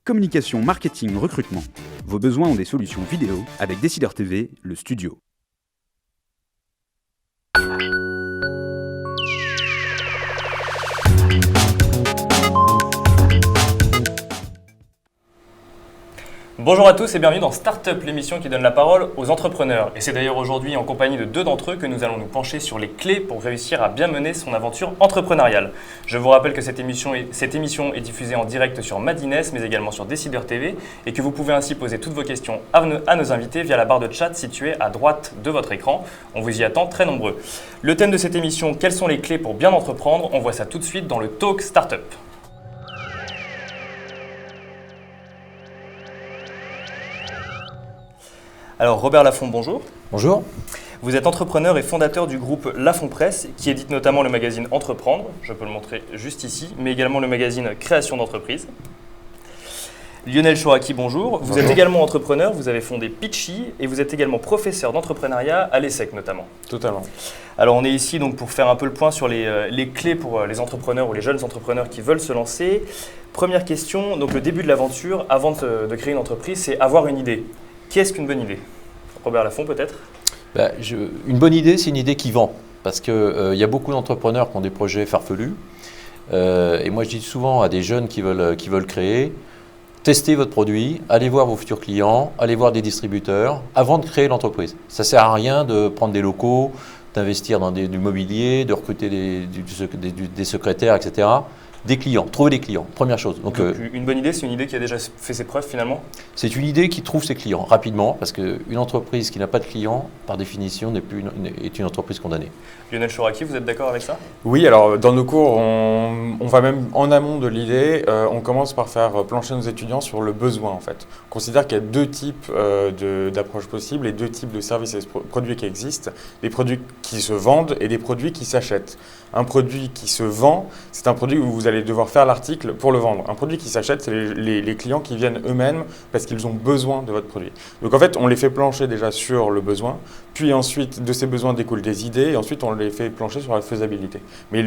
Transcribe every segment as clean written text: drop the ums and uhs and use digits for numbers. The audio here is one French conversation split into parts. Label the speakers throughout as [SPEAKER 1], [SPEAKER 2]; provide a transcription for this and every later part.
[SPEAKER 1] Communication, marketing, recrutement. Vos besoins ont des solutions vidéo avec Décideur TV, le studio.
[SPEAKER 2] Bonjour à tous et bienvenue dans Startup, l'émission qui donne la parole aux entrepreneurs. Et c'est d'ailleurs aujourd'hui en compagnie de deux d'entre eux que nous allons nous pencher sur les clés pour réussir à bien mener son aventure entrepreneuriale. Je vous rappelle que cette émission est diffusée en direct sur Madines, mais également sur Décideur TV, et que vous pouvez ainsi poser toutes vos questions à nos invités via la barre de chat située à droite de votre écran. On vous y attend très nombreux. Le thème de cette émission, quelles sont les clés pour bien entreprendre? On voit ça tout de suite dans le Talk Startup. Alors Robert Laffont, bonjour.
[SPEAKER 3] Bonjour.
[SPEAKER 2] Vous êtes entrepreneur et fondateur du groupe Laffont Presse qui édite notamment le magazine Entreprendre, je peux le montrer juste ici, mais également le magazine Création d'entreprise. Lionel Chouraki, bonjour. Vous êtes également entrepreneur, vous avez fondé Pitchy et vous êtes également professeur d'entrepreneuriat à l'ESSEC notamment.
[SPEAKER 3] Totalement.
[SPEAKER 2] Alors on est ici donc pour faire un peu le point sur les clés pour les entrepreneurs ou les jeunes entrepreneurs qui veulent se lancer. Première question, donc le début de l'aventure avant de créer une entreprise, c'est avoir une idée. Qu'est-ce qu'une bonne idée? Robert Laffont peut-être?
[SPEAKER 3] Une bonne idée, c'est une idée qui vend. Parce qu'il y a beaucoup d'entrepreneurs qui ont des projets farfelus. Et moi, je dis souvent à des jeunes qui veulent créer, testez votre produit, allez voir vos futurs clients, allez voir des distributeurs avant de créer l'entreprise. Ça ne sert à rien de prendre des locaux, d'investir dans du mobilier, de recruter des secrétaires, etc. Des clients, trouver des clients, première chose.
[SPEAKER 2] Donc une bonne idée, c'est une idée qui a déjà fait ses preuves finalement? C'est
[SPEAKER 3] une idée qui trouve ses clients rapidement, parce qu'une entreprise qui n'a pas de clients, par définition, est une entreprise condamnée.
[SPEAKER 2] Lionel Chouraki, vous êtes d'accord avec ça?
[SPEAKER 4] Oui, alors dans nos cours, on va même en amont de l'idée, on commence par faire plancher nos étudiants sur le besoin en fait. On considère qu'il y a deux types d'approches possibles et deux types de services et produits qui existent. Des produits qui se vendent et des produits qui s'achètent. Un produit qui se vend, c'est un produit où vous allez devoir faire l'article pour le vendre. Un produit qui s'achète, c'est les clients qui viennent eux-mêmes parce qu'ils ont besoin de votre produit. Donc en fait, on les fait plancher déjà sur le besoin, puis ensuite de ces besoins découlent des idées, et ensuite on les fait plancher sur la faisabilité. Mais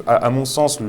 [SPEAKER 4] à mon sens,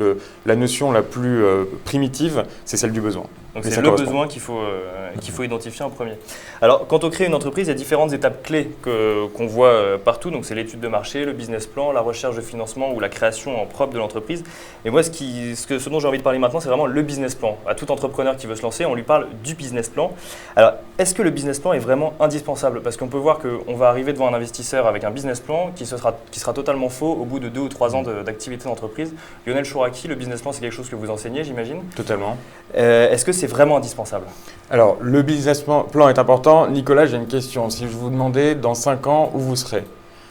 [SPEAKER 4] la notion la plus primitive, c'est celle du besoin.
[SPEAKER 2] Donc c'est le besoin qu'il faut identifier en premier. Alors quand on crée une entreprise, il y a différentes étapes clés qu'on voit partout. Donc c'est l'étude de marché, le business plan, la recherche de financement ou la création en propre de l'entreprise. Et moi, ce dont j'ai envie de parler maintenant, c'est vraiment le business plan. À tout entrepreneur qui veut se lancer, on lui parle du business plan. Alors est-ce que le business plan est vraiment indispensable? Parce qu'on peut voir qu'on va arriver devant un investisseur avec un business plan qui sera totalement faux au bout de 2 ou 3 ans d'activité d'entreprise. Lionel Chouraki, le business plan, c'est quelque chose que vous enseignez, j'imagine?
[SPEAKER 4] Totalement.
[SPEAKER 2] Est-ce que c'est vraiment indispensable?
[SPEAKER 4] Alors, le business plan est important. Nicolas, j'ai une question. Si je vous demandais dans 5 ans où vous serez,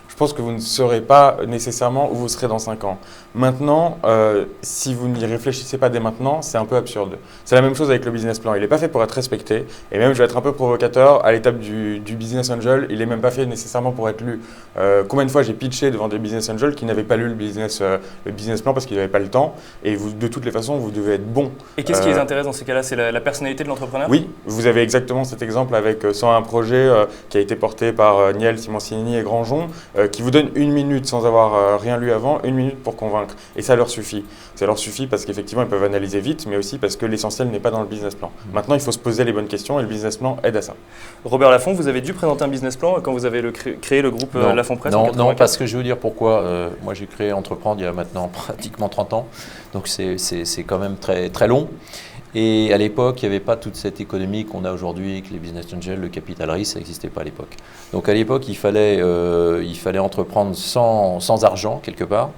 [SPEAKER 4] je pense que vous ne saurez pas nécessairement où vous serez dans 5 ans. Maintenant, si vous n'y réfléchissez pas dès maintenant, c'est un peu absurde. C'est la même chose avec le business plan. Il n'est pas fait pour être respecté. Et même, je vais être un peu provocateur, à l'étape du business angel, il n'est même pas fait nécessairement pour être lu. Combien de fois j'ai pitché devant des business angels qui n'avaient pas lu le business plan parce qu'ils n'avaient pas le temps. Et de toutes les façons, vous devez être bon.
[SPEAKER 2] Et qu'est-ce qui les intéresse dans ces cas-là? C'est la personnalité de l'entrepreneur?
[SPEAKER 4] Oui, vous avez exactement cet exemple avec 101 projets qui a été porté par Niel, Simoncini et Grandjean, qui vous donne 1 minute sans avoir rien lu avant, 1 minute pour convaincre. Et ça leur suffit. Ça leur suffit parce qu'effectivement, ils peuvent analyser vite, mais aussi parce que l'essentiel n'est pas dans le business plan. Maintenant, il faut se poser les bonnes questions et le business plan aide à ça.
[SPEAKER 2] Robert Laffont, vous avez dû présenter un business plan quand vous avez créé le groupe Laffont Presse?
[SPEAKER 3] Non, parce que je vais vous dire pourquoi. Moi, j'ai créé Entreprendre il y a maintenant pratiquement 30 ans. Donc, c'est quand même très, très long. Et à l'époque, il n'y avait pas toute cette économie qu'on a aujourd'hui, avec les business angels, le capital risque, ça n'existait pas à l'époque. Donc à l'époque, il fallait entreprendre sans argent, quelque part.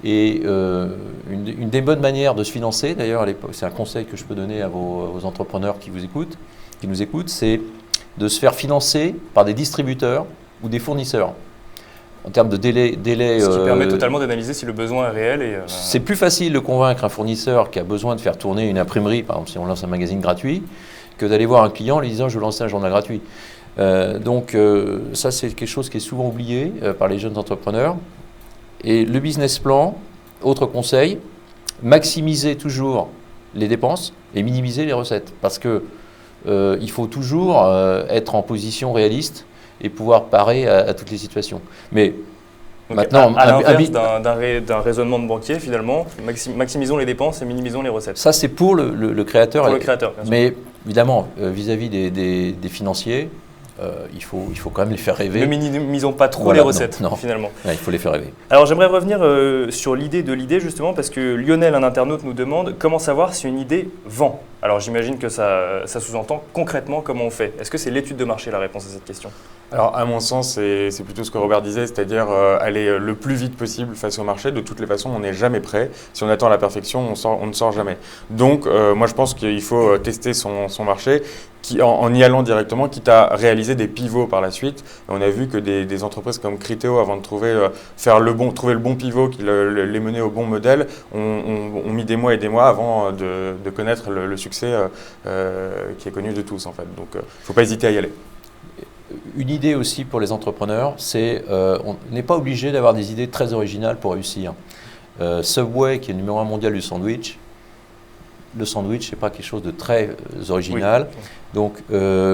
[SPEAKER 3] Et une des bonnes manières de se financer, d'ailleurs à l'époque, c'est un conseil que je peux donner à vos entrepreneurs qui nous écoutent, c'est de se faire financer par des distributeurs ou des fournisseurs. En termes de délai,
[SPEAKER 2] ce qui permet totalement d'analyser si le besoin est réel.
[SPEAKER 3] C'est plus facile de convaincre un fournisseur qui a besoin de faire tourner une imprimerie, par exemple si on lance un magazine gratuit, que d'aller voir un client en lui disant je veux lancer un journal gratuit. Donc ça c'est quelque chose qui est souvent oublié par les jeunes entrepreneurs. Et le business plan, autre conseil, maximiser toujours les dépenses et minimiser les recettes. Parce que il faut toujours être en position réaliste et pouvoir parer à toutes les situations. Mais
[SPEAKER 2] Donc,
[SPEAKER 3] Maintenant,
[SPEAKER 2] à l'inverse d'un raisonnement de banquier, finalement, maximisons les dépenses et minimisons les recettes.
[SPEAKER 3] Ça, c'est pour le créateur.
[SPEAKER 2] Pour le créateur, bien sûr.
[SPEAKER 3] Mais évidemment, vis-à-vis des financiers, il faut quand même les faire rêver.
[SPEAKER 2] Ne minimisons pas trop
[SPEAKER 3] Voilà,
[SPEAKER 2] les recettes,
[SPEAKER 3] non.
[SPEAKER 2] finalement.
[SPEAKER 3] Ouais, il faut les faire rêver.
[SPEAKER 2] Alors j'aimerais revenir sur l'idée de l'idée, justement, parce que Lionel, un internaute, nous demande comment savoir si une idée vend. Alors j'imagine que ça sous-entend concrètement comment on fait. Est-ce que c'est l'étude de marché la réponse à cette question?
[SPEAKER 4] Alors, à mon sens, c'est plutôt ce que Robert disait, c'est-à-dire aller le plus vite possible face au marché. De toutes les façons, on n'est jamais prêt. Si on attend la perfection, on ne sort jamais. Donc, moi, je pense qu'il faut tester son marché en y allant directement, quitte à réaliser des pivots par la suite. Et on a vu que des entreprises comme Criteo, avant de trouver le bon pivot qui les menait au bon modèle, ont mis des mois et des mois avant de connaître le succès qui est connu de tous, en fait. Donc, il ne faut pas hésiter à y aller.
[SPEAKER 3] Une idée aussi pour les entrepreneurs, c'est on n'est pas obligé d'avoir des idées très originales pour réussir. Subway, qui est le numéro 1 mondial du sandwich, le sandwich, ce n'est pas quelque chose de très original. Oui. Donc,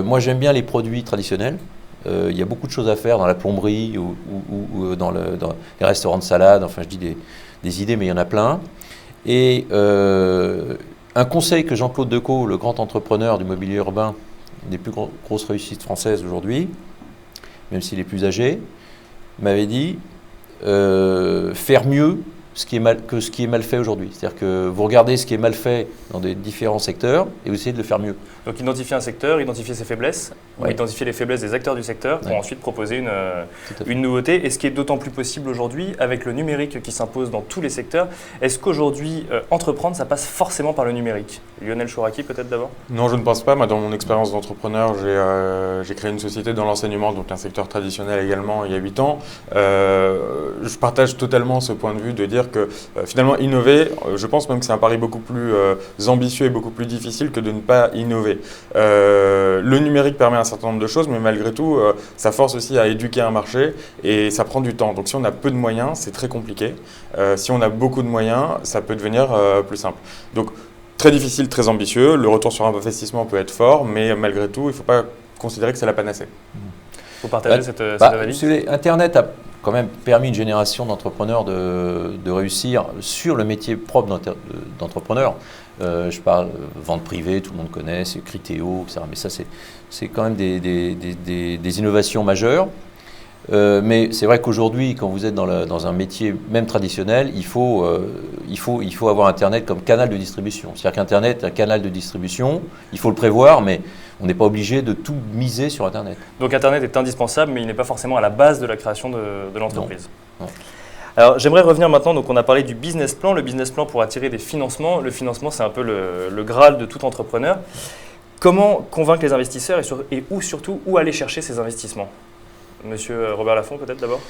[SPEAKER 3] moi, j'aime bien les produits traditionnels. Il y a beaucoup de choses à faire dans la plomberie ou dans les restaurants de salade. Enfin, je dis des idées, mais il y en a plein. Et un conseil que Jean-Claude Decaux, le grand entrepreneur du mobilier urbain, des plus grosses réussites françaises aujourd'hui, même s'il est plus âgé, m'avait dit faire mieux que ce qui est mal fait aujourd'hui. C'est-à-dire que vous regardez ce qui est mal fait dans des différents secteurs et vous essayez de le faire mieux.
[SPEAKER 2] Donc identifier un secteur, identifier ses faiblesses, ou identifier les faiblesses des acteurs du secteur pour ensuite proposer une nouveauté. Et ce qui est d'autant plus possible aujourd'hui avec le numérique qui s'impose dans tous les secteurs. Est-ce qu'aujourd'hui, entreprendre, ça passe forcément par le numérique? Lionel Chouraki, peut-être d'abord?
[SPEAKER 4] Non, je ne pense pas. Moi, dans mon expérience d'entrepreneur, j'ai créé une société dans l'enseignement, donc un secteur traditionnel également, il y a 8 ans. Je partage totalement ce point de vue de dire que finalement innover, je pense même que c'est un pari beaucoup plus ambitieux et beaucoup plus difficile que de ne pas innover. Le numérique permet un certain nombre de choses, mais malgré tout, ça force aussi à éduquer un marché et ça prend du temps. Donc si on a peu de moyens, c'est très compliqué. Si on a beaucoup de moyens, ça peut devenir plus simple. Donc très difficile, très ambitieux. Le retour sur investissement peut être fort, mais malgré tout, il ne faut pas considérer que c'est la panacée.
[SPEAKER 2] Vous partagez cette analyse?
[SPEAKER 3] Internet a quand même permis une génération d'entrepreneurs de réussir sur le métier propre d'entrepreneur. Je parle vente privée, tout le monde connaît, c'est Criteo, etc. Mais ça, c'est quand même des innovations majeures. Mais c'est vrai qu'aujourd'hui, quand vous êtes dans un métier même traditionnel, il faut avoir Internet comme canal de distribution. C'est-à-dire qu'Internet est un canal de distribution, il faut le prévoir, mais on n'est pas obligé de tout miser sur Internet.
[SPEAKER 2] Donc Internet est indispensable, mais il n'est pas forcément à la base de la création de l'entreprise.
[SPEAKER 3] Non.
[SPEAKER 2] Alors j'aimerais revenir maintenant, donc on a parlé du business plan. Le business plan pour attirer des financements. Le financement, c'est un peu le Graal de tout entrepreneur. Comment convaincre les investisseurs et surtout où aller chercher ces investissements? Monsieur Robert Laffont, peut-être d'abord?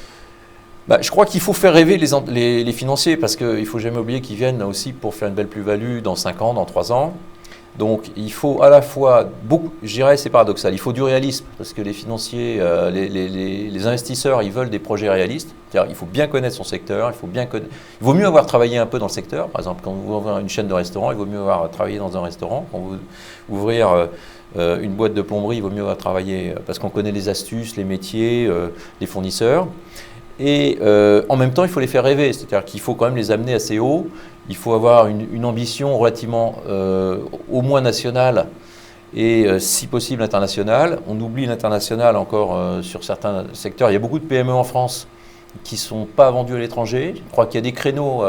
[SPEAKER 3] Je crois qu'il faut faire rêver les financiers parce qu'il ne faut jamais oublier qu'ils viennent aussi pour faire une belle plus-value dans 5 ans, dans 3 ans. Donc il faut à la fois, je dirais c'est paradoxal, il faut du réalisme parce que les financiers, les investisseurs, ils veulent des projets réalistes. C'est-à-dire, il faut bien connaître son secteur, il vaut mieux avoir travaillé un peu dans le secteur. Par exemple, quand vous ouvrez une chaîne de restaurants, il vaut mieux avoir travaillé dans un restaurant. Quand vous ouvrir une boîte de plomberie, il vaut mieux avoir travaillé parce qu'on connaît les astuces, les métiers, les fournisseurs. Et en même temps, il faut les faire rêver, c'est-à-dire qu'il faut quand même les amener assez haut. Il faut avoir une ambition relativement au moins nationale et si possible internationale. On oublie l'international encore sur certains secteurs. Il y a beaucoup de PME en France qui ne sont pas vendus à l'étranger. Je crois qu'il y a des créneaux.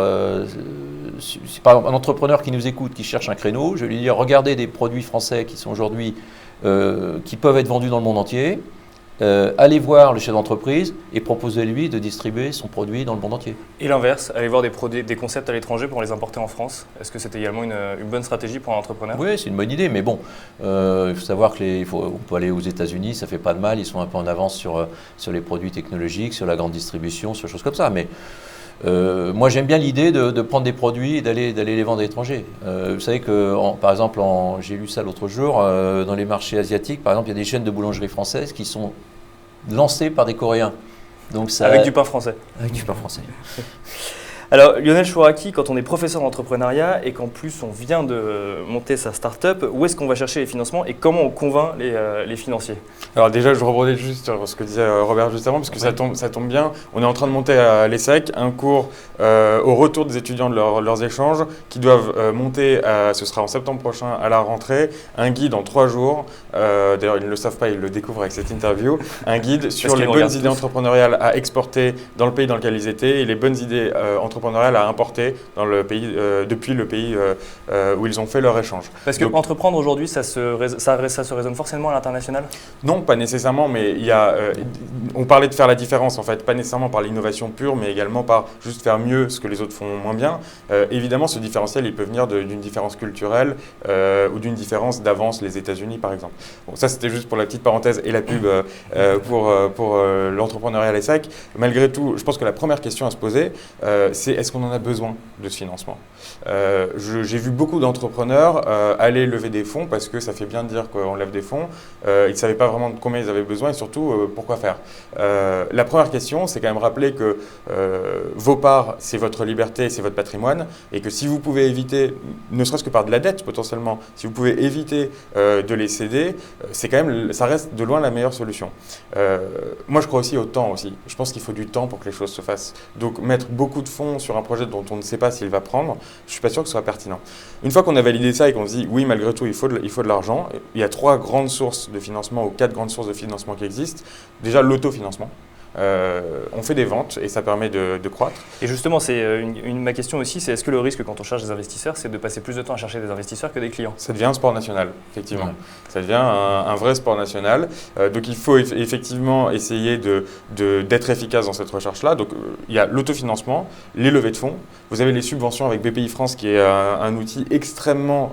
[SPEAKER 3] Si par exemple un entrepreneur qui nous écoute, qui cherche un créneau, je vais lui dire regardez des produits français qui sont aujourd'hui, qui peuvent être vendus dans le monde entier. Allez voir le chef d'entreprise et proposez-lui de distribuer son produit dans le monde entier.
[SPEAKER 2] Et l'inverse, allez voir des concepts à l'étranger pour les importer en France. Est-ce que c'est également une bonne stratégie pour un entrepreneur?
[SPEAKER 3] Oui, c'est une bonne idée, mais bon, il faut savoir on peut aller aux États-Unis, ça ne fait pas de mal, ils sont un peu en avance sur les produits technologiques, sur la grande distribution, sur des choses comme ça. Mais moi, j'aime bien l'idée de prendre des produits et d'aller les vendre à l'étranger. Vous savez que, par exemple, j'ai lu ça l'autre jour, dans les marchés asiatiques, par exemple, il y a des chaînes de boulangerie françaises qui sont lancées par des Coréens. Donc ça,
[SPEAKER 2] avec du pain français.
[SPEAKER 3] Avec du pain français.
[SPEAKER 2] Alors Lionel Chouraki, quand on est professeur d'entrepreneuriat et qu'en plus on vient de monter sa start-up, où est-ce qu'on va chercher les financements et comment on convainc les financiers?
[SPEAKER 4] Alors déjà, je rebondis juste sur ce que disait Robert juste avant, parce que ça tombe bien. On est en train de monter à l'ESSEC un cours au retour des étudiants de leurs échanges qui doivent monter, ce sera en septembre prochain à la rentrée, un guide en 3 jours. D'ailleurs, ils ne le savent pas, ils le découvrent avec cette interview. Un guide sur les bonnes idées entrepreneuriales à exporter dans le pays dans lequel ils étaient et les bonnes idées entrepreneuriales à importer dans le pays, depuis le pays où ils ont fait leur échange.
[SPEAKER 2] Parce qu'entreprendre aujourd'hui, ça se résonne forcément à l'international?
[SPEAKER 4] Non, pas nécessairement, mais on parlait de faire la différence en fait, pas nécessairement par l'innovation pure, mais également par juste faire mieux ce que les autres font moins bien. Évidemment, ce différentiel, il peut venir d'une différence culturelle ou d'une différence d'avance, les États-Unis par exemple. Bon, ça, c'était juste pour la petite parenthèse et la pub pour l'entrepreneuriat à l'ESSEC. Malgré tout, je pense que la première question à se poser, c'est est-ce qu'on en a besoin de ce financement? J'ai vu beaucoup d'entrepreneurs aller lever des fonds parce que ça fait bien de dire qu'on lève des fonds. Ils ne savaient pas vraiment de combien ils avaient besoin et surtout pourquoi faire. La première question, c'est quand même rappeler que vos parts, c'est votre liberté, c'est votre patrimoine et que si vous pouvez éviter, ne serait-ce que par de la dette potentiellement, si vous pouvez éviter de les céder, c'est quand même, ça reste de loin la meilleure solution. Moi, je crois aussi au temps aussi. Je pense qu'il faut du temps pour que les choses se fassent. Donc, mettre beaucoup de fonds sur un projet dont on ne sait pas s'il va prendre, je ne suis pas sûr que ce soit pertinent. Une fois qu'on a validé ça et qu'on se dit, oui, malgré tout, il faut de l'argent, il y a 3 grandes sources de financement ou 4 grandes sources de financement qui existent. Déjà, l'autofinancement. On fait des ventes et ça permet de croître.
[SPEAKER 2] Et justement, c'est ma question aussi, c'est est-ce que le risque quand on cherche des investisseurs, c'est de passer plus de temps à chercher des investisseurs que des clients?
[SPEAKER 4] Ça devient un sport national, effectivement.
[SPEAKER 3] Ouais.
[SPEAKER 4] Ça devient un vrai sport national. Donc il faut effectivement essayer d'être efficace dans cette recherche-là. Donc il y a l'autofinancement, les levées de fonds. Vous avez les subventions avec BPI France qui est un outil extrêmement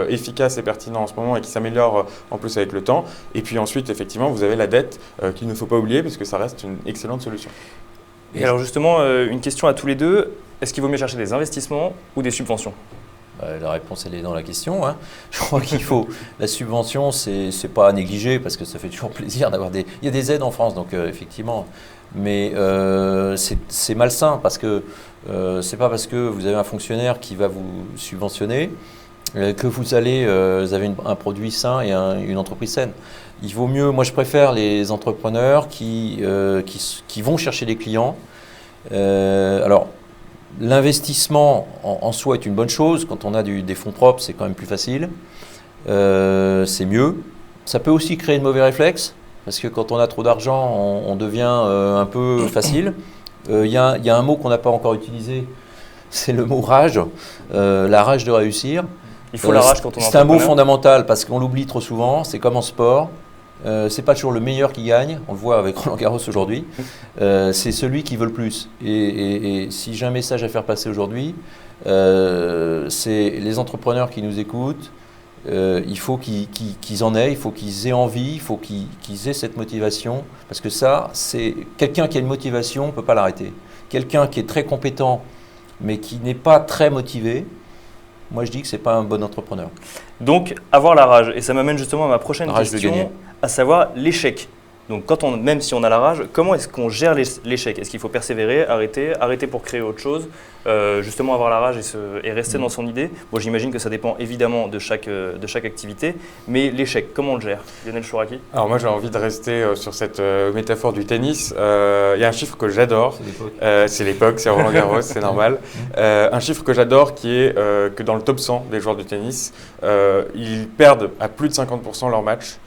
[SPEAKER 4] efficace et pertinent en ce moment et qui s'améliore en plus avec le temps. Et puis ensuite, effectivement, vous avez la dette qu'il ne faut pas oublier parce que ça reste une excellente solution.
[SPEAKER 2] Et alors justement, une question à tous les deux, est-ce qu'il vaut mieux chercher des investissements ou des subventions?
[SPEAKER 3] La réponse, elle est dans la question. Hein. Je crois qu'il faut. La subvention, c'est pas à négliger parce que ça fait toujours plaisir d'avoir des. Il y a des aides en France, donc effectivement. Mais c'est malsain parce que c'est pas parce que vous avez un fonctionnaire qui va vous subventionner que vous avez un produit sain et une entreprise saine. Il vaut mieux, moi je préfère les entrepreneurs qui vont chercher des clients. Alors, l'investissement en soi est une bonne chose. Quand on a des fonds propres, c'est quand même plus facile. C'est mieux. Ça peut aussi créer de mauvais réflexes, parce que quand on a trop d'argent, on devient un peu facile. Il y a un mot qu'on n'a pas encore utilisé, c'est le mot rage, la rage de réussir.
[SPEAKER 2] Il faut la rage quand on est
[SPEAKER 3] C'est un mot
[SPEAKER 2] entrepreneur.
[SPEAKER 3] fondamental parce qu'on l'oublie trop souvent, c'est comme en sport. C'est pas toujours le meilleur qui gagne, on le voit avec Roland Garros aujourd'hui, c'est celui qui veut le plus. Et si j'ai un message à faire passer aujourd'hui, c'est les entrepreneurs qui nous écoutent, il faut qu'ils en aient, il faut qu'ils aient envie, il faut qu'ils aient cette motivation, parce que ça, c'est quelqu'un qui a une motivation, on ne peut pas l'arrêter. Quelqu'un qui est très compétent, mais qui n'est pas très motivé, moi je dis que ce n'est pas un bon entrepreneur.
[SPEAKER 2] Donc, avoir la rage. Et ça m'amène justement à ma prochaine
[SPEAKER 3] Rage de gagner.
[SPEAKER 2] question, à savoir l'échec. Donc, même si on a la rage, comment est-ce qu'on gère l'échec? Est-ce qu'il faut persévérer, arrêter pour créer autre chose, justement avoir la rage et rester dans son idée? Bon, j'imagine que ça dépend évidemment de chaque activité, mais l'échec, comment on le gère? Lionel Chouraki?
[SPEAKER 4] Alors moi j'ai envie de rester sur cette métaphore du tennis. Il y a un chiffre que j'adore, c'est l'époque, c'est Roland Garros, c'est normal. Un chiffre que j'adore qui est que dans le top 100 des joueurs de tennis, ils perdent à plus de 50% leur match.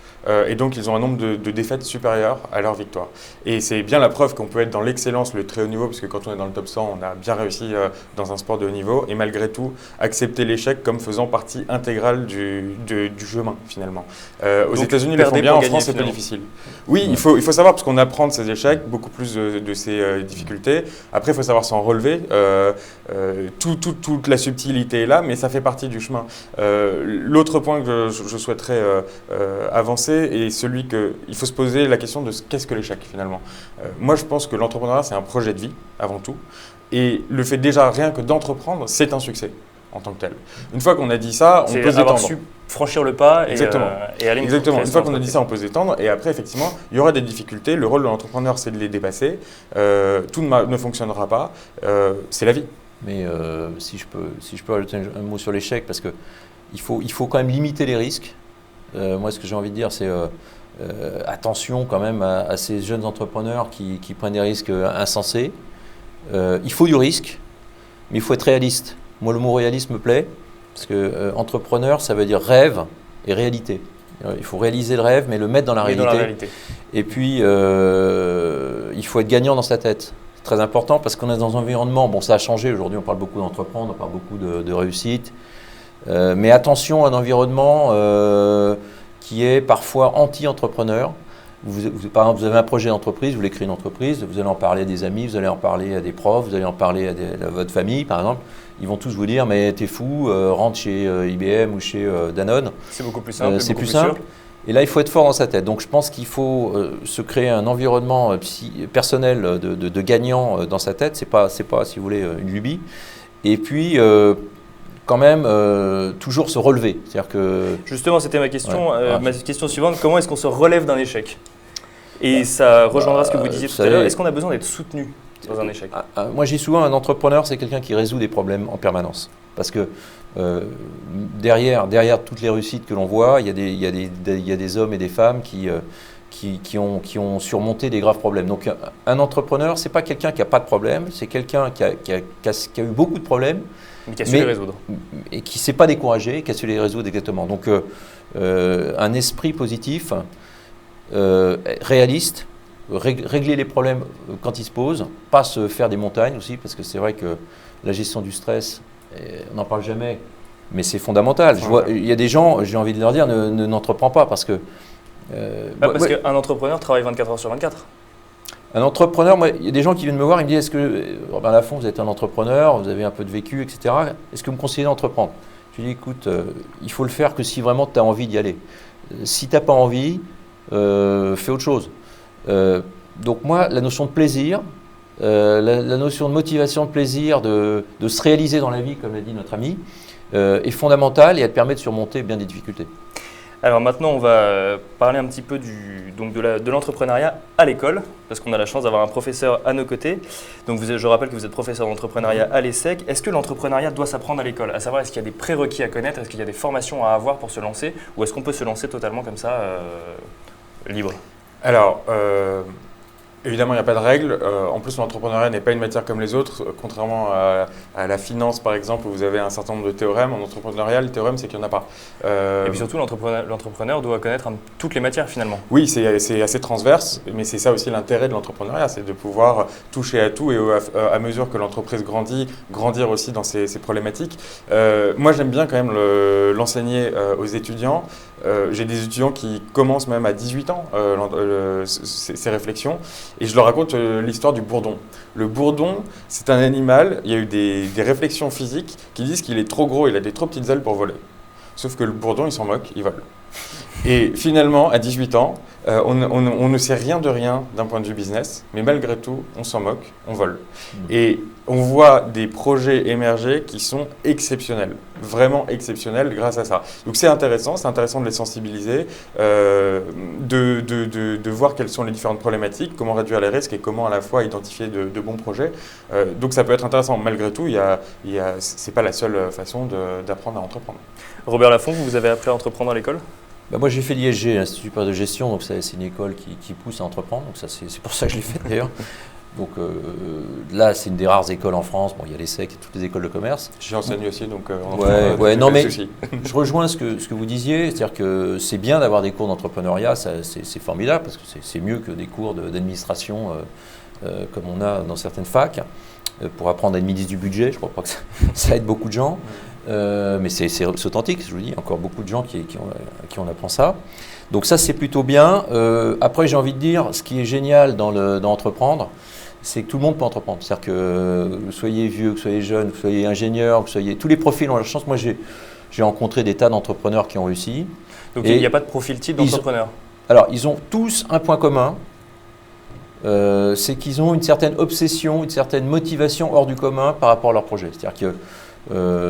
[SPEAKER 4] Et donc ils ont un nombre de défaites supérieur à leur victoire. Et c'est bien la preuve qu'on peut être dans l'excellence, le très haut niveau, parce que quand on est dans le top 100, on a bien réussi dans un sport de haut niveau, et malgré tout, accepter l'échec comme faisant partie intégrale du chemin finalement. Aux États-Unis, ils le font bien, en France, c'est plus difficile. Oui, il faut savoir, parce qu'on apprend de ces échecs, beaucoup plus de ces difficultés. Après, il faut savoir s'en relever. Toute la subtilité est là, mais ça fait partie du chemin. L'autre point que je souhaiterais avancer, et celui qu'il faut se poser la question de qu'est-ce que l'échec finalement. Moi je pense que l'entrepreneuriat c'est un projet de vie avant tout, et le fait déjà rien que d'entreprendre c'est un succès en tant que tel. Une fois qu'on a dit ça, on peut se détendre.
[SPEAKER 2] Su franchir le pas et aller.
[SPEAKER 4] Exactement. Une fois qu'on a dit ça, on peut se détendre, et après effectivement il y aura des difficultés. Le rôle de l'entrepreneur c'est de les dépasser. Tout ne fonctionnera pas, c'est la vie.
[SPEAKER 3] Mais si je peux ajouter un mot sur l'échec, parce qu'il faut quand même limiter les risques. Moi, ce que j'ai envie de dire, c'est attention quand même à ces jeunes entrepreneurs qui prennent des risques insensés. Il faut du risque, mais il faut être réaliste. Moi, le mot réaliste me plaît, parce que entrepreneur, ça veut dire rêve et réalité. Il faut réaliser le rêve, mais le mettre dans la réalité. Et puis, il faut être gagnant dans sa tête. C'est très important parce qu'on est dans un environnement, bon, ça a changé. Aujourd'hui, on parle beaucoup d'entreprendre, on parle beaucoup de réussite. Mais attention à un environnement qui est parfois anti-entrepreneur. Par exemple, vous avez un projet d'entreprise, vous voulez créer une entreprise, vous allez en parler à des amis, vous allez en parler à des profs, vous allez en parler à votre famille, par exemple. Ils vont tous vous dire, mais t'es fou, rentre chez IBM ou chez Danone.
[SPEAKER 2] C'est beaucoup plus simple.
[SPEAKER 3] C'est plus simple. Et là, il faut être fort dans sa tête. Donc, je pense qu'il faut se créer un environnement personnel de gagnant dans sa tête. C'est pas, si vous voulez, une lubie. Et puis, quand même, toujours se relever. C'est-à-dire que...
[SPEAKER 2] Justement, c'était ma question. Ma question suivante, comment est-ce qu'on se relève d'un échec? Et ça rejoindra ce que vous disiez tout à l'heure. Est-ce qu'on a besoin d'être soutenu dans un échec?
[SPEAKER 3] Moi, je dis souvent, un entrepreneur, c'est quelqu'un qui résout des problèmes en permanence. Parce que derrière toutes les réussites que l'on voit, il y a des hommes et des femmes qui ont surmonté des graves problèmes. Donc, un entrepreneur, ce n'est pas quelqu'un qui n'a pas de problème, c'est quelqu'un qui a eu beaucoup de problèmes,
[SPEAKER 2] mais qui a su les résoudre.
[SPEAKER 3] Et qui ne s'est pas découragé, qui a su les résoudre exactement. Donc, un esprit positif, réaliste, régler les problèmes quand ils se posent, pas se faire des montagnes aussi, parce que c'est vrai que la gestion du stress, on n'en parle jamais, mais c'est fondamental. Il y a des gens, j'ai envie de leur dire, n'entreprends pas, parce que...
[SPEAKER 2] parce qu'un entrepreneur travaille 24 heures sur 24.
[SPEAKER 3] Un entrepreneur, il y a des gens qui viennent me voir, ils me disent, est-ce que, Robin Laffont, vous êtes un entrepreneur, vous avez un peu de vécu, etc. Est-ce que vous me conseillez d'entreprendre? Je lui dis, écoute, il faut le faire que si vraiment tu as envie d'y aller. Si tu n'as pas envie, fais autre chose. Donc moi, la notion de plaisir, la notion de motivation, de plaisir, de se réaliser dans la vie, comme l'a dit notre ami, est fondamentale et elle permet de surmonter bien des difficultés.
[SPEAKER 2] Alors maintenant, on va parler un petit peu de l'entrepreneuriat à l'école, parce qu'on a la chance d'avoir un professeur à nos côtés. Donc je rappelle que vous êtes professeur d'entrepreneuriat à l'ESSEC. Est-ce que l'entrepreneuriat doit s'apprendre à l'école? À savoir, est-ce qu'il y a des prérequis à connaître? Est-ce qu'il y a des formations à avoir pour se lancer? Ou est-ce qu'on peut se lancer totalement comme ça, libre?
[SPEAKER 4] Alors, évidemment, il n'y a pas de règle. En plus, l'entrepreneuriat n'est pas une matière comme les autres. Contrairement à la finance, par exemple, où vous avez un certain nombre de théorèmes, en entrepreneuriat, le théorème, c'est qu'il n'y en a pas.
[SPEAKER 2] Et puis surtout, l'entrepreneur doit connaître toutes les matières, finalement.
[SPEAKER 4] Oui, c'est assez transverse, mais c'est ça aussi l'intérêt de l'entrepreneuriat, c'est de pouvoir toucher à tout et à mesure que l'entreprise grandit, grandir aussi dans ses problématiques. Moi, j'aime bien quand même l'enseigner aux étudiants. J'ai des étudiants qui commencent même à 18 ans ces réflexions. Et je leur raconte l'histoire du bourdon. Le bourdon, c'est un animal, il y a eu des réflexions physiques qui disent qu'il est trop gros, il a des trop petites ailes pour voler. Sauf que le bourdon, il s'en moque, il vole. Et finalement, à 18 ans, on ne sait rien de rien d'un point de vue business, mais malgré tout, on s'en moque, on vole. Et on voit des projets émerger qui sont exceptionnels, vraiment exceptionnels grâce à ça. Donc c'est intéressant de les sensibiliser, de voir quelles sont les différentes problématiques, comment réduire les risques et comment à la fois identifier de bons projets. Donc ça peut être intéressant. Malgré tout, c'est pas la seule façon d'apprendre à entreprendre.
[SPEAKER 2] Robert Laffont, vous avez appris à entreprendre à l'école?
[SPEAKER 3] Moi, j'ai fait l'ISG, l'Institut supérieur de gestion, donc c'est une école qui pousse à entreprendre. Donc c'est pour ça que je l'ai fait d'ailleurs. Donc là, c'est une des rares écoles en France. Bon, il y a l'ESSEC et toutes les écoles de commerce.
[SPEAKER 4] J'y enseigne aussi, donc
[SPEAKER 3] non, mais je rejoins ce que vous disiez, c'est-à-dire que c'est bien d'avoir des cours d'entrepreneuriat, c'est formidable parce que c'est mieux que des cours d'administration comme on a dans certaines facs pour apprendre à administrer du budget. Je ne crois pas que ça aide beaucoup de gens. Mais c'est authentique, je vous dis, encore beaucoup de gens à qui on apprend ça. Donc ça, c'est plutôt bien. Après, j'ai envie de dire, ce qui est génial dans entreprendre, c'est que tout le monde peut entreprendre. C'est-à-dire que vous soyez vieux, que vous soyez jeune, que vous soyez ingénieur, que vous soyez... Tous les profils ont la chance. Moi, j'ai rencontré des tas d'entrepreneurs qui ont réussi.
[SPEAKER 2] Donc il n'y a pas de profil type d'entrepreneur?
[SPEAKER 3] Alors, ils ont tous un point commun. C'est qu'ils ont une certaine obsession, une certaine motivation hors du commun par rapport à leur projet. C'est-à-dire que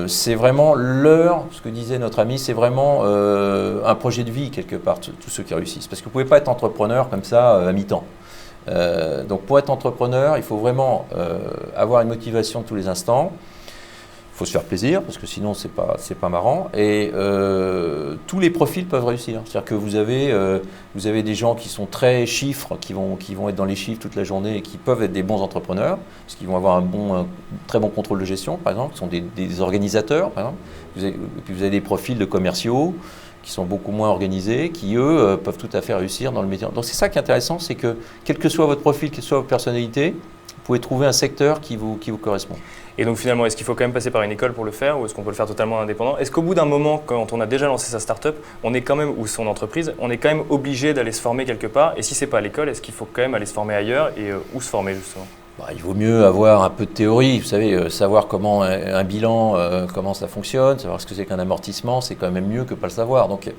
[SPEAKER 3] c'est vraiment ce que disait notre ami, c'est vraiment un projet de vie quelque part, tous ceux qui réussissent. Parce que vous ne pouvez pas être entrepreneur comme ça à mi-temps. Donc pour être entrepreneur, il faut vraiment avoir une motivation tous les instants. faut se faire plaisir, parce que sinon, c'est pas marrant. Et tous les profils peuvent réussir. C'est-à-dire que vous avez des gens qui sont très chiffres, qui vont être dans les chiffres toute la journée et qui peuvent être des bons entrepreneurs, parce qu'ils vont avoir un très bon contrôle de gestion, par exemple, qui sont des organisateurs, par exemple. Et puis vous avez des profils de commerciaux qui sont beaucoup moins organisés, qui, eux, peuvent tout à fait réussir dans le métier. Donc c'est ça qui est intéressant, c'est que, quel que soit votre profil, quelle que soit votre personnalité, vous pouvez trouver un secteur qui vous correspond.
[SPEAKER 2] Et donc finalement, est-ce qu'il faut quand même passer par une école pour le faire ou est-ce qu'on peut le faire totalement indépendant? Est-ce qu'au bout d'un moment, quand on a déjà lancé sa start-up, on est quand même, ou son entreprise, on est quand même obligé d'aller se former quelque part? Et si ce n'est pas à l'école, est-ce qu'il faut quand même aller se former ailleurs et où se former justement?
[SPEAKER 3] Il vaut mieux avoir un peu de théorie, vous savez, savoir comment un bilan, comment ça fonctionne, savoir ce que c'est qu'un amortissement, c'est quand même mieux que pas le savoir. Donc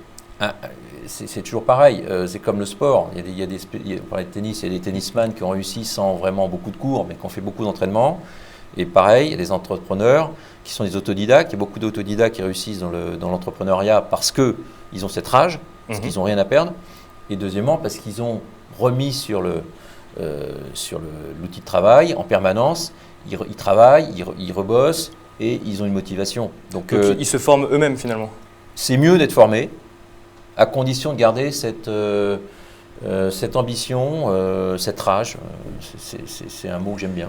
[SPEAKER 3] c'est toujours pareil, c'est comme le sport. On parlait de tennis, il y a des tennisman qui ont réussi sans vraiment beaucoup de cours, mais qui ont fait beaucoup d'entraînement. Et pareil, il y a des entrepreneurs qui sont des autodidactes. Il y a beaucoup d'autodidactes qui réussissent dans l'entrepreneuriat parce qu'ils ont cette rage, parce qu'ils n'ont rien à perdre. Et deuxièmement, parce qu'ils ont remis sur l'outil de travail en permanence. Ils travaillent, ils rebossent et ils ont une motivation. Donc
[SPEAKER 2] ils se forment eux-mêmes finalement.
[SPEAKER 3] C'est mieux d'être formé, à condition de garder cette ambition, cette rage. C'est un mot que j'aime bien.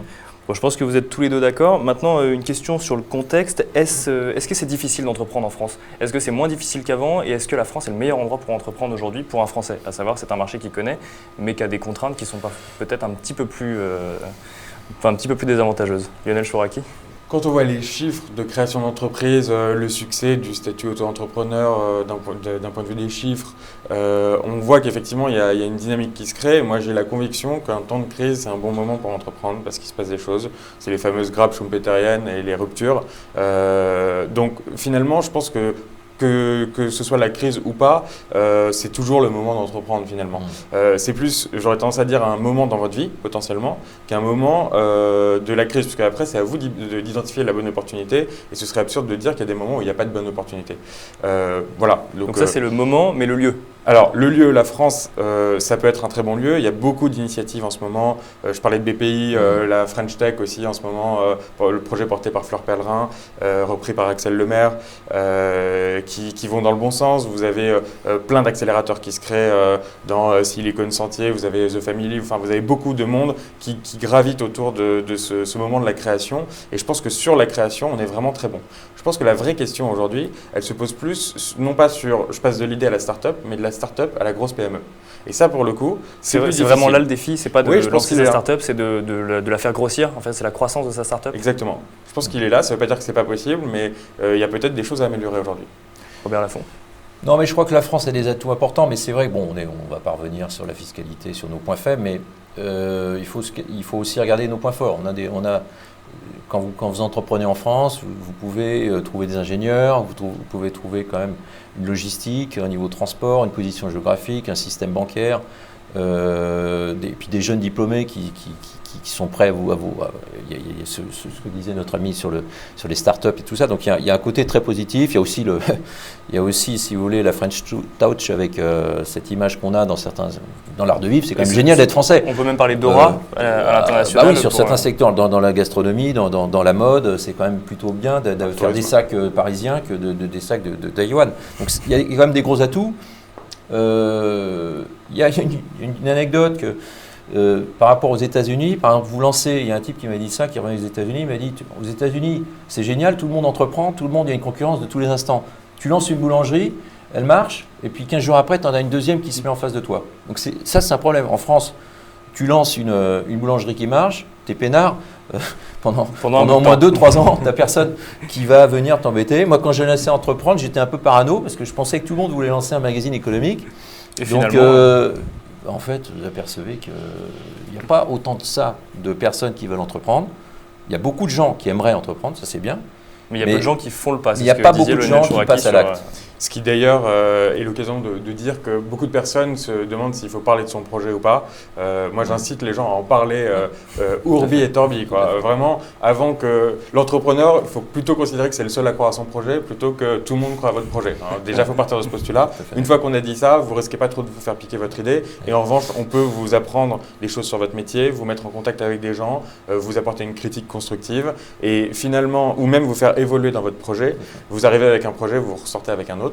[SPEAKER 2] Bon, je pense que vous êtes tous les deux d'accord. Maintenant, une question sur le contexte. Est-ce que c'est difficile d'entreprendre en France? Est-ce que c'est moins difficile qu'avant? Et est-ce que la France est le meilleur endroit pour entreprendre aujourd'hui pour un Français? À savoir, c'est un marché qu'il connaît, mais qui a des contraintes qui sont peut-être un petit peu plus désavantageuses. Lionel Chouraki?
[SPEAKER 4] Quand on voit les chiffres de création d'entreprise, le succès du statut auto-entrepreneur d'un point de vue des chiffres, on voit qu'effectivement il y a une dynamique qui se crée. Moi j'ai la conviction qu'un temps de crise c'est un bon moment pour entreprendre parce qu'il se passe des choses. C'est les fameuses grappes schumpeteriennes et les ruptures. Donc finalement je pense que ce soit la crise ou pas, c'est toujours le moment d'entreprendre finalement. C'est plus, j'aurais tendance à dire, un moment dans votre vie, potentiellement, qu'un moment de la crise, parce qu'après, c'est à vous d'identifier la bonne opportunité, et ce serait absurde de dire qu'il y a des moments où il n'y a pas de bonne opportunité. Voilà.
[SPEAKER 2] Donc ça, c'est le moment, mais le lieu?
[SPEAKER 4] Alors, le lieu, la France, ça peut être un très bon lieu. Il y a beaucoup d'initiatives en ce moment. Je parlais de BPI, la French Tech aussi en ce moment, le projet porté par Fleur Pellerin, repris par Axel Lemaire, qui vont dans le bon sens. Vous avez plein d'accélérateurs qui se créent dans Silicon Sentier, vous avez The Family, enfin vous avez beaucoup de monde qui gravite autour de ce moment de la création. Et je pense que sur la création, on est vraiment très bon. Je pense que la vraie question aujourd'hui, elle se pose plus, non pas sur je passe de l'idée à la start-up, mais de la start-up à la grosse PME. Et ça, pour le coup, c'est
[SPEAKER 2] vraiment là le défi, c'est pas de lancer sa
[SPEAKER 4] la
[SPEAKER 2] start-up, c'est de la faire grossir. En fait, c'est la croissance de sa start-up.
[SPEAKER 4] Exactement. Je pense qu'il est là, ça ne veut pas dire que ce n'est pas possible, mais il y a peut-être des choses à améliorer aujourd'hui.
[SPEAKER 2] Robert Laffont.
[SPEAKER 3] Non, mais je crois que la France a des atouts importants, mais c'est vrai que on va pas revenir sur la fiscalité, sur nos points faibles, mais il faut aussi regarder nos points forts. Quand vous entreprenez en France, vous pouvez trouver des ingénieurs, vous pouvez trouver quand même une logistique, un niveau de transport, une position géographique, un système bancaire, et puis des jeunes diplômés qui sont prêts il y a ce que disait notre ami sur les startups et tout ça. Donc il y a un côté très positif. Il y a aussi, si vous voulez, la French Touch avec cette image qu'on a dans l'art de vivre. C'est quand même génial d'être français.
[SPEAKER 2] On peut même parler d'aura à l'international.
[SPEAKER 3] Oui, sur certains secteurs, dans la gastronomie, dans la mode, c'est quand même plutôt bien de faire des sacs parisiens que des sacs de Taïwan. Donc il y a quand même des gros atouts. Il y a une anecdote que par rapport aux États-Unis, par exemple, il y a un type qui m'a dit ça, qui revient aux États-Unis, il m'a dit aux États-Unis, c'est génial, tout le monde entreprend, il y a une concurrence de tous les instants. Tu lances une boulangerie, elle marche, et puis 15 jours après, tu en as une deuxième qui se met en face de toi. Donc ça, c'est un problème. En France, tu lances une boulangerie qui marche, t'es peinard, pendant au moins 2-3 ans, tu n'as personne qui va venir t'embêter. Moi, quand j'ai lancé entreprendre, j'étais un peu parano, parce que je pensais que tout le monde voulait lancer un magazine économique.
[SPEAKER 2] Et
[SPEAKER 3] donc,
[SPEAKER 2] finalement,
[SPEAKER 3] en fait, vous apercevez qu'il n'y a pas autant de ça de personnes qui veulent entreprendre. Il y a beaucoup de gens qui aimeraient entreprendre, ça c'est bien.
[SPEAKER 2] Mais il y a peu de gens qui font le pas.
[SPEAKER 3] Il n'y a pas beaucoup de gens qui passent à l'acte.
[SPEAKER 4] Ce qui d'ailleurs est l'occasion de dire que beaucoup de personnes se demandent s'il faut parler de son projet ou pas. Moi, j'incite les gens à en parler urbi et torbi, quoi. Vraiment, avant que l'entrepreneur, il faut plutôt considérer que c'est le seul à croire à son projet plutôt que tout le monde croit à votre projet. Alors, déjà, il faut partir de ce postulat. Une fois qu'on a dit ça, vous risquez pas trop de vous faire piquer votre idée. Et en revanche, on peut vous apprendre des choses sur votre métier, vous mettre en contact avec des gens, vous apporter une critique constructive et finalement, ou même vous faire évoluer dans votre projet. Vous arrivez avec un projet, vous ressortez avec un autre.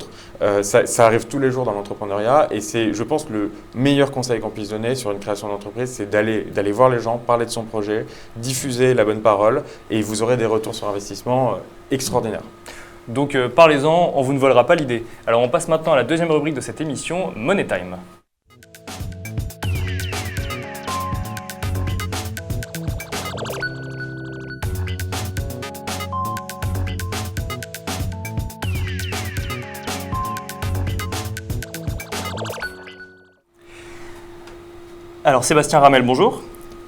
[SPEAKER 4] Ça arrive tous les jours dans l'entrepreneuriat et c'est, je pense, le meilleur conseil qu'on puisse donner sur une création d'entreprise, c'est d'aller voir les gens, parler de son projet, diffuser la bonne parole et vous aurez des retours sur investissement extraordinaires.
[SPEAKER 2] Donc parlez-en, on vous ne volera pas l'idée. Alors on passe maintenant à la deuxième rubrique de cette émission, Money Time. Alors Sébastien Ramel, bonjour.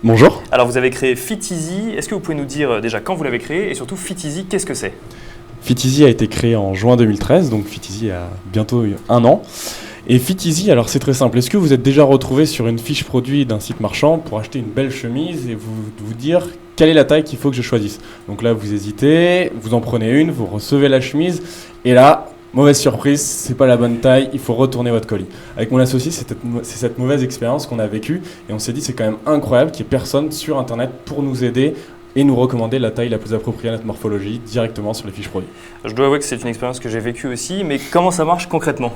[SPEAKER 5] Bonjour.
[SPEAKER 2] Alors vous avez créé FitEasy. Est-ce que vous pouvez nous dire déjà quand vous l'avez créé et surtout FitEasy, qu'est-ce que c'est?
[SPEAKER 5] FitEasy a été créé en juin 2013, donc FitEasy a bientôt 1 an. Et FitEasy, alors c'est très simple. Est-ce que vous êtes déjà retrouvé sur une fiche produit d'un site marchand pour acheter une belle chemise et vous dire quelle est la taille qu'il faut que je choisisse? Donc là vous hésitez, vous en prenez une, vous recevez la chemise et là, mauvaise surprise, c'est pas la bonne taille, il faut retourner votre colis. Avec mon associé, c'est cette mauvaise expérience qu'on a vécue et on s'est dit c'est quand même incroyable qu'il n'y ait personne sur internet pour nous aider et nous recommander la taille la plus appropriée à notre morphologie directement sur les fiches produits.
[SPEAKER 2] Je dois avouer que c'est une expérience que j'ai vécue aussi, mais comment ça marche concrètement?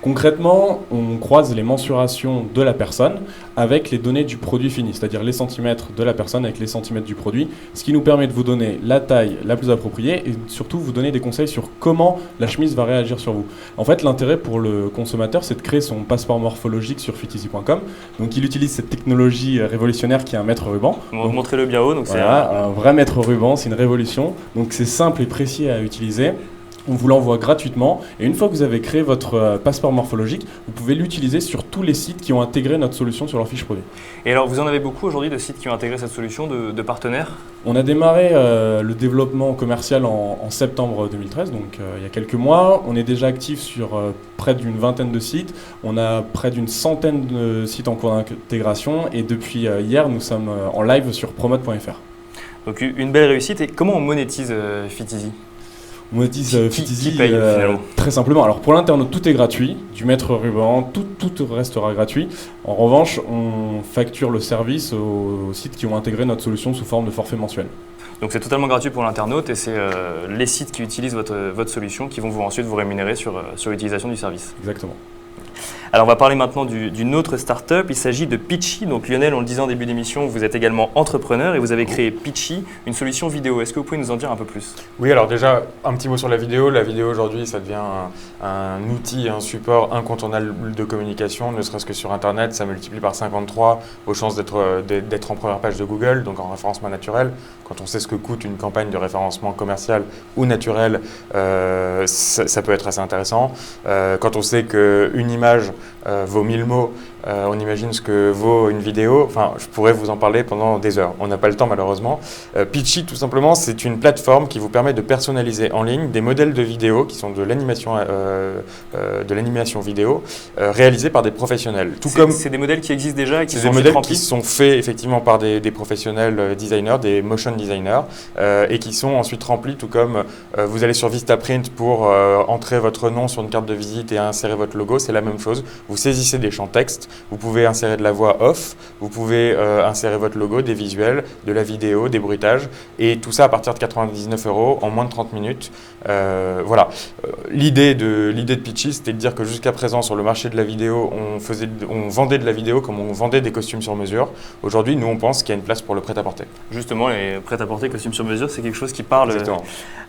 [SPEAKER 5] Concrètement, on croise les mensurations de la personne avec les données du produit fini, c'est-à-dire les centimètres de la personne avec les centimètres du produit, ce qui nous permet de vous donner la taille la plus appropriée et surtout vous donner des conseils sur comment la chemise va réagir sur vous. En fait, l'intérêt pour le consommateur, c'est de créer son passeport morphologique sur fiteasy.com. Donc, il utilise cette technologie révolutionnaire qui est un mètre ruban.
[SPEAKER 2] Montrez-le bien haut. Donc
[SPEAKER 5] voilà, un vrai mètre ruban, c'est une révolution. Donc, c'est simple et précis à utiliser. On vous l'envoie gratuitement et une fois que vous avez créé votre passeport morphologique, vous pouvez l'utiliser sur tous les sites qui ont intégré notre solution sur leur fiche produit.
[SPEAKER 2] Et alors, vous en avez beaucoup aujourd'hui de sites qui ont intégré cette solution, de partenaires?
[SPEAKER 5] On a démarré le développement commercial en septembre 2013, donc il y a quelques mois. On est déjà actif sur près d'une vingtaine de sites. On a près d'une centaine de sites en cours d'intégration et depuis hier, nous sommes en live sur promote.fr.
[SPEAKER 2] Donc une belle réussite. Et comment on monétise FitEasy?
[SPEAKER 5] On monétise FitEasy
[SPEAKER 2] qui paye,
[SPEAKER 5] très simplement. Alors pour l'internaute, tout est gratuit, du mètre ruban, tout restera gratuit. En revanche, on facture le service aux sites qui ont intégré notre solution sous forme de forfait mensuel.
[SPEAKER 2] Donc c'est totalement gratuit pour l'internaute et c'est les sites qui utilisent votre solution qui vont ensuite vous rémunérer sur l'utilisation du service.
[SPEAKER 5] Exactement.
[SPEAKER 2] Alors on va parler maintenant d'une autre start-up, il s'agit de Pitchy. Donc Lionel, on le disait en début d'émission, vous êtes également entrepreneur et vous avez créé Pitchy, une solution vidéo. Est-ce que vous pouvez nous en dire un peu plus?
[SPEAKER 4] Oui, alors déjà, un petit mot sur la vidéo. La vidéo aujourd'hui, ça devient un outil, un support incontournable de communication, ne serait-ce que sur Internet. Ça multiplie par 53 vos chances d'être en première page de Google, donc en référencement naturel. Quand on sait ce que coûte une campagne de référencement commercial ou naturel, ça peut être assez intéressant. Quand on sait qu'une image vaut 1000 mots, on imagine ce que vaut une vidéo. Enfin, je pourrais vous en parler pendant des heures. On n'a pas le temps malheureusement. Pitchy, tout simplement, c'est une plateforme qui vous permet de personnaliser en ligne des modèles de vidéos qui sont de l'animation vidéo réalisés par des professionnels.
[SPEAKER 2] C'est des modèles qui existent déjà et qui sont
[SPEAKER 4] des modèles
[SPEAKER 2] remplis.
[SPEAKER 4] qui sont faits effectivement par des professionnels designers, des motion designers, et qui sont ensuite remplis, tout comme vous allez sur Vistaprint pour entrer votre nom sur une carte de visite et insérer votre logo. C'est la même chose. Vous saisissez des champs texte. Vous pouvez insérer de la voix off, vous pouvez insérer votre logo, des visuels, de la vidéo, des bruitages, et tout ça à partir de 99 € en moins de 30 minutes. Voilà. L'idée de Pitchy, c'était de dire que jusqu'à présent, sur le marché de la vidéo, on vendait de la vidéo comme on vendait des costumes sur mesure. Aujourd'hui, nous, on pense qu'il y a une place pour le prêt-à-porter.
[SPEAKER 2] Justement, les prêt-à-porter, costumes sur mesure, c'est quelque chose qui parle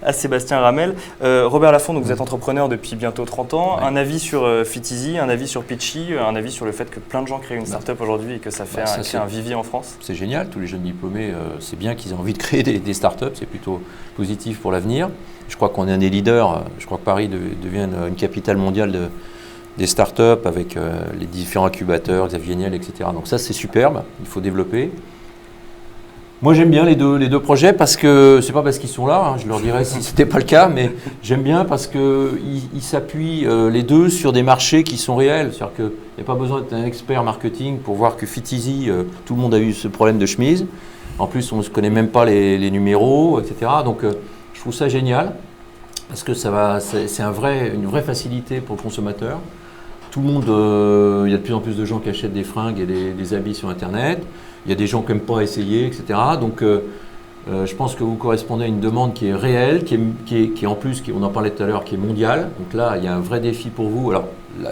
[SPEAKER 2] à Sébastien Ramel. Robert Laffont, donc vous êtes entrepreneur depuis bientôt 30 ans. Ouais. Un avis sur FitEasy, un avis sur Pitchy, un avis sur le fait que plein de gens créent une start-up aujourd'hui et que ça fait un vivier en France?
[SPEAKER 3] C'est génial, tous les jeunes diplômés, c'est bien qu'ils aient envie de créer des start-up, c'est plutôt positif pour l'avenir. Je crois qu'on est un des leaders, je crois que Paris devient une capitale mondiale des start-up avec les différents incubateurs, Xavier Niel, etc. Donc ça c'est superbe, il faut développer. Moi j'aime bien les deux projets parce que, c'est pas parce qu'ils sont là, hein, je leur dirais si ce n'était pas le cas, mais j'aime bien parce qu'ils s'appuient les deux sur des marchés qui sont réels. C'est-à-dire qu'il n'y a pas besoin d'être un expert marketing pour voir que Fit Easy, tout le monde a eu ce problème de chemise. En plus on ne se connaît même pas les numéros, etc. Donc je trouve ça génial parce que c'est une vraie facilité pour le consommateur. Tout le monde, il y a de plus en plus de gens qui achètent des fringues et des habits sur Internet. Il y a des gens qui n'aiment pas essayer, etc. Donc, je pense que vous correspondez à une demande qui est réelle, qui est en plus, on en parlait tout à l'heure, qui est mondiale. Donc là, il y a un vrai défi pour vous. Alors,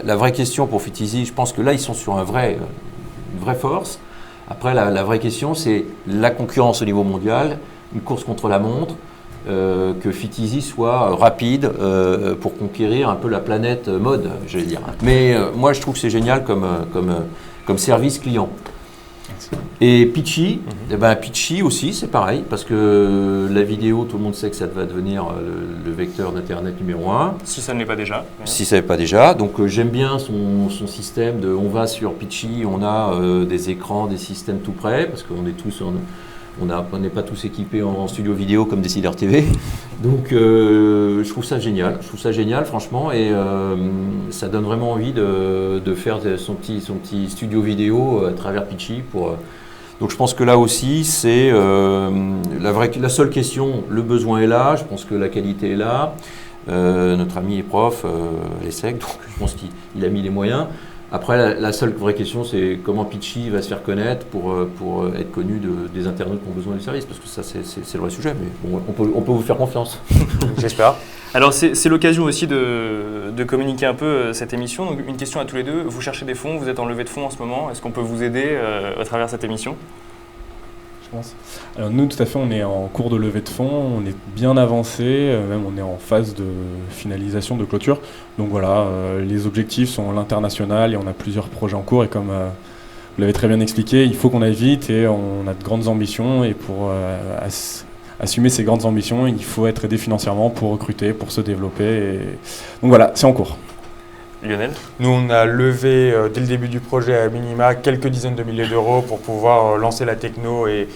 [SPEAKER 3] la vraie question pour Fit Easy, je pense que là, ils sont sur une vraie force. Après, la vraie question, c'est la concurrence au niveau mondial, une course contre la montre, que Fit Easy soit rapide pour conquérir un peu la planète mode, j'allais dire. Mais moi, je trouve que c'est génial comme service client. Et Pitchy, Pitchy aussi, c'est pareil, parce que la vidéo, tout le monde sait que ça va devenir le vecteur d'Internet numéro 1.
[SPEAKER 2] Si ça ne l'est pas déjà.
[SPEAKER 3] Si ça n'est pas déjà. Donc j'aime bien son système de, on va sur Pitchy, on a des écrans, des systèmes tout prêts, parce qu'on est tous on n'est pas tous équipés en studio vidéo comme Décideur TV. Donc je trouve ça génial. Je trouve ça génial, franchement, et ça donne vraiment envie de faire son petit studio vidéo à travers Pitchy. Donc je pense que là aussi, c'est la seule question. Le besoin est là, je pense que la qualité est là. Notre ami est prof, l'ESSEC, donc je pense qu'il a mis les moyens. Après, la seule vraie question, c'est comment Pitchy va se faire connaître pour être connu des internautes qui ont besoin du service, parce que ça, c'est le vrai sujet, mais bon, on peut vous faire confiance.
[SPEAKER 2] J'espère. Alors, c'est l'occasion aussi de communiquer un peu cette émission. Donc, une question à tous les deux. Vous cherchez des fonds, vous êtes en levée de fonds en ce moment. Est-ce qu'on peut vous aider à travers cette émission ?
[SPEAKER 5] Alors nous, tout à fait, on est en cours de levée de fonds, on est bien avancé, même on est en phase de finalisation, de clôture. Donc voilà, les objectifs sont l'international et on a plusieurs projets en cours. Et comme vous l'avez très bien expliqué, il faut qu'on aille vite et on a de grandes ambitions. Et pour assumer ces grandes ambitions, il faut être aidé financièrement pour recruter, pour se développer. Donc voilà, c'est en cours.
[SPEAKER 2] Lionel ?
[SPEAKER 4] Nous, on a levé dès le début du projet à minima quelques dizaines de milliers d'euros pour pouvoir lancer la techno et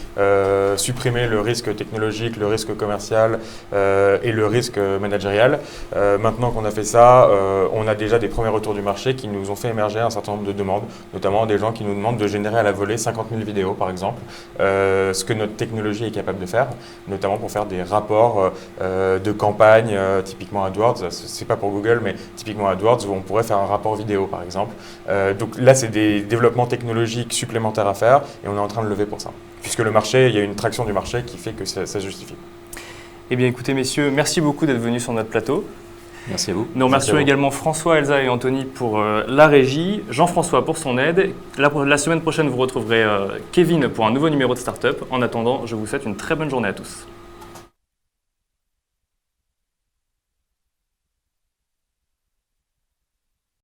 [SPEAKER 4] supprimer le risque technologique, le risque commercial et le risque managérial. Maintenant qu'on a fait ça, on a déjà des premiers retours du marché qui nous ont fait émerger un certain nombre de demandes, notamment des gens qui nous demandent de générer à la volée 50 000 vidéos par exemple, ce que notre technologie est capable de faire, notamment pour faire des rapports de campagne, typiquement AdWords, c'est pas pour Google, mais typiquement AdWords où on pourrait faire un rapport vidéo par exemple. Donc là, c'est des développements technologiques supplémentaires à faire et on est en train de lever pour ça. Puisque le marché, il y a une traction du marché qui fait que ça justifie.
[SPEAKER 2] Eh bien écoutez messieurs, merci beaucoup d'être venus sur notre plateau.
[SPEAKER 3] Merci à vous.
[SPEAKER 2] Nous remercions également François, Elsa et Anthony pour la régie, Jean-François pour son aide. La semaine prochaine, vous retrouverez Kevin pour un nouveau numéro de Startup. En attendant, je vous souhaite une très bonne journée à tous.